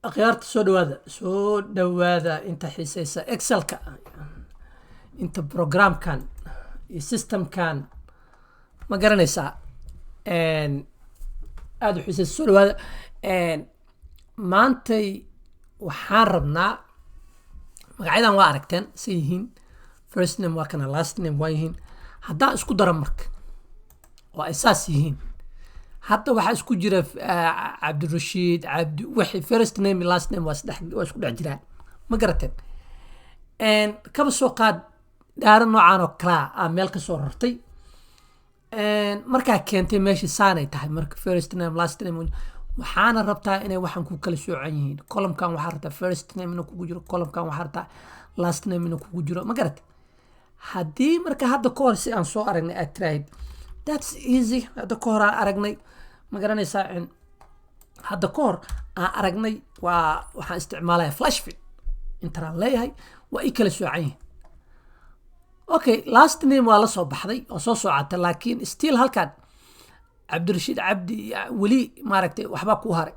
akhyaarta soo dhawaada inta xiisaysa excelka inta programkan iyo systemkan ma garanaysaa aad u xiisaysa soo dhawaada maantay waxaan rabnaa magacyadan waa aragteen say yihiin first name waa kana last name waa yihiin haddaan isku daro marka oo ay saas yihiin hadda waxaa isku jira cabdirashiid cabdi wixii first name iyo last name waa isku dhex jiraan ma garateen kaba soo qaad dhaaro noocaan oo kalaa aa meel ka soo rartay markaa keentay meeshii saanay tahay marka first name last name waxaana rabtaa inay waxaan ku kala soocan yihiin columnkan waxaa rabtaa first name inuu kugu jiro columnkan waxaa rabtaa last name inuu kugu jiro ma garatay haddii marka hadda ka hor si aan soo aragnay aad tiraahid that's easy hadda ka hor aan aragnay ma garanaysaa hadda ka hor aan aragnay waxaan isticmaalaya flashfield intaan leeyahay waa ii kala soocan yihiin okay last name waa la soo baxday oo soo socota laakiin still halkan cabdirashiid cabdi weli maaragtay waxbaa kuu haray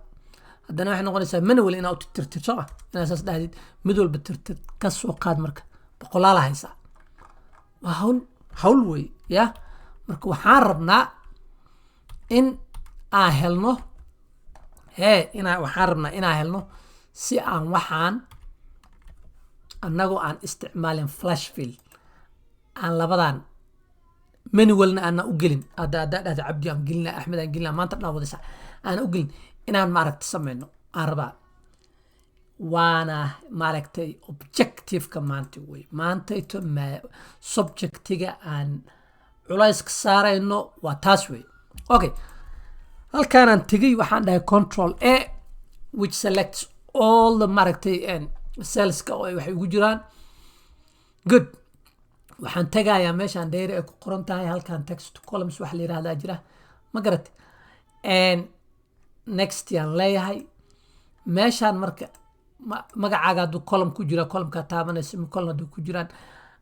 haddana waxay noqonaysaa manual inaa u tirtir soo ma inaa saas dhahdid mid walba tirtir ka soo qaad marka boqolaala haysaa waa hawl wey ya marka waxaan rabnaa in aan helno waxaan rabnaa inaan helno si aan waxaan annagoo aan isticmaalin flashfield aan labadan manualna aana u gelin hadda dhahda cabdi aan gelina axmed aan gelina maanta dhan wadaysa aan u gelin inaan maaragtay sameyno aan rabaa waana maaragtay objectiveka maanta wey maantayto subjectiga aan culayska saarayno waa taas wey okay halkaanaan tegay waxaan dhahay control a which selects all the maaragtay cellska oo waxay ugu jiraan good waxaan tagayaa meeshaan dheeri ay ku qoran tahay halkan text columns wax la yiraahdaa jira ma garat next yaan leeyahay meeshaan marka magacaaga hadduu column ku jira columnka taabanaysa column hadduu ku jiraan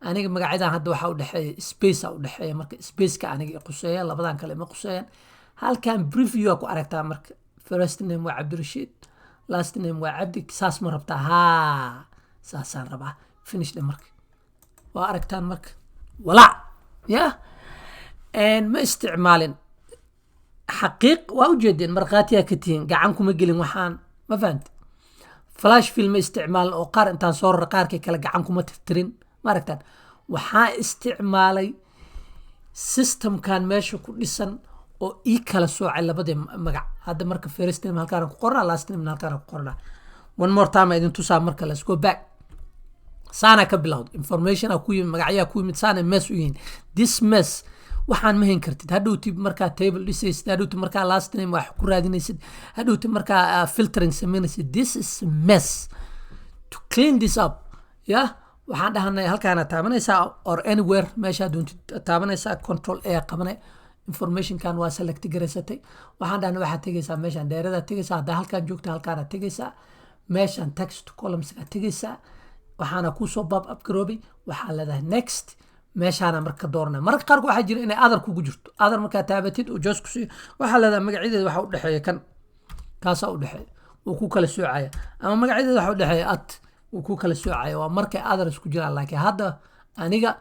aniga magacyadan hadda waxaa u dhexeeya space u dhexeeya marka spaceka aniga quseeya labadan kale ma quseeyaan halkan preview ku aragtaa marka first name waa cabdirashiid last name waa cabdi saas ma rabtaa saasaan rabaa finish dhe marka waa aragtaan marka walaac ya ma isticmaalin xaqiiq waa ujeedeen markhaatiyaa ka tihiin gacan kuma gelin waxaan ma fahamti flashfield ma isticmaalin oo qaar intaan soo rara qaarkii kale gacan kuma tirtirin ma aragtaan waxaa isticmaalay systemkan meesha ku dhisan oo ii kala soocay labadii magac hadda marka first name halkaan ku qornaa last name halkaan ku qornaa one more time idin tusaa marka let's go back saana ka bilowd information ku yimid magacyaa ku yimid saana mess u yihiin this mess waxaan ma hayn kartid hadhowti markaa table dhisaysid hadhowti markaa last name wax ku raadinaysid hadhowti markaa filtering samaynaysid this is mess to clean this up yeah waxaan dhahanay halkaana taabanaysaa or anywhere meesha doontid taabanaysaa control a qabanay informationkan waa select garaysatay waxaan dhahnay waxaad tegaysaa meeshaan dheerada tegaysaa haddaa halkaan joogta halkaana tegaysaa meeshaan text columnska tegaysaa waxaana kusoo bab up garoobay waxaa leedahay next meeshaana marka doorna marka qaarku waxaa jira inay other kugu jirto other markaa taabatid oo just kusi waxaa leedahay magacyadeeda waxa u dhexeeya kan kaasaa u dhexeeya uu ku kala soocaya ama magacyadeeda waxa u dhexeeya uu ku kala soocaya waa markay other isku jiraan laakiin hadda aniga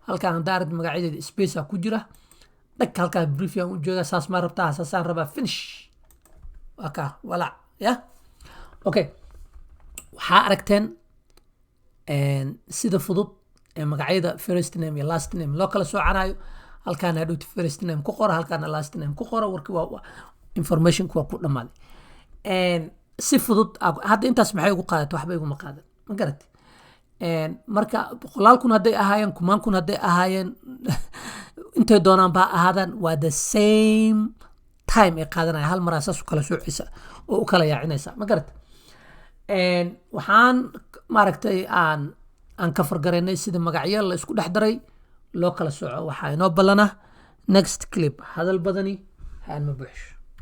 halkaan haddaa aragti magacyadeeda space ku jira dhag halkaa brief aan u joogaa saas ma rabtaa saasaan rabaa finish waa kaa walaac ya okay waxaa aragteen sida fudud ee magacyada first name iyo last name loo kala soocanayo halkaan hadhowti first name ku qora halkaana last name ku qora warki waa information waa ku dhamaaday si fudud hadda intaas maxay ugu qaadatay waxba iguma qaadan ma garatay marka boqolaal kun hadday ahaayeen kumaan kun hadday ahaayeen intay doonaan baa ahaadaan waa the same time ay qaadanaya hal maraa saas u kala soocaysa oo u kala yaacinaysa ma garatay waxaan maaragtay aan ka fargaraynay sida magacyo la isku dhex daray loo kala sooco waxaa inoo ballana next clip hadal badani haan ma buuxsho